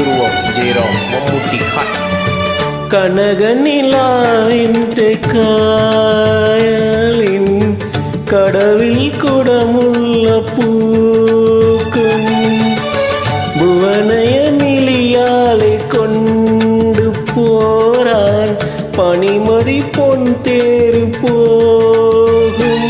അപൂർവം ജയറാം മമ്മൂട്ടി ഹായ്. കനകനിലാവിൻ്റെ കായലിൻ കടവിൽ കുടമുള്ള പൂക്കും ഭുവനയമിളിയാളെ കൊണ്ടു പോരാൻ പണിമതി പൊൻതേര് പോകും.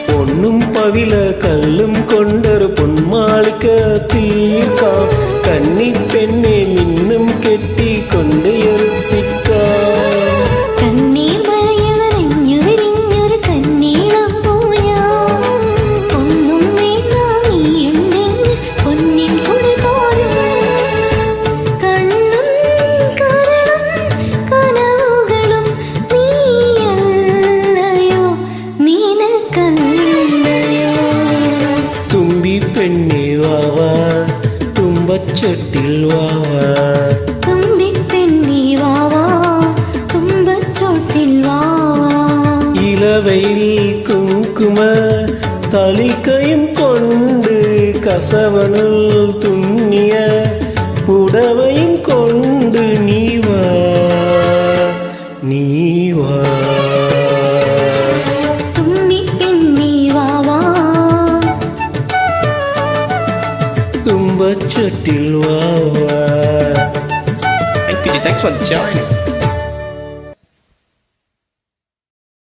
പൊന്നും പവില കല്ലും കൊണ്ടൊരു പൊന്മാളിക്ക തീർക്കാം. കന്നിപ്പെണ്ണെ നിന്നും കെട്ടി കൊണ്ട് എറുപ്പിക്കാം. കണ്ണീർ മഴയവരഞ്ഞു വിരിഞ്ഞൊരു കണ്ണീളം പോയാ ഒന്നും വേണ്ട നീയുണ്ടെങ്കിൽ പൊന്നിൻ കുടി പോരും. കണ്ണും കരളും കനവുകളും നീയല്ലയോ നിനക്കല്ലയോ. തുമ്പി പെണ്ണെ വാവാ തുമ്പച്ചൊട്ടിൽ വാവാ. തുമ്പിപ്പെണ്ണി വാവാ തുമ്പച്ചോട്ടിൽ വാവാ. ഇളവയിൽ കുങ്കുമ തളിക്കയും കൊണ്ട് കസവണൽ തുന്നിയ പുടവയും കൊണ്ട് നീ വാ നീ വാ. തുമ്പിപ്പെണ്ണി വാവാ തുമ്പച്ചൊട്ടിൽ വാവാ. Thank you, thanks for joining.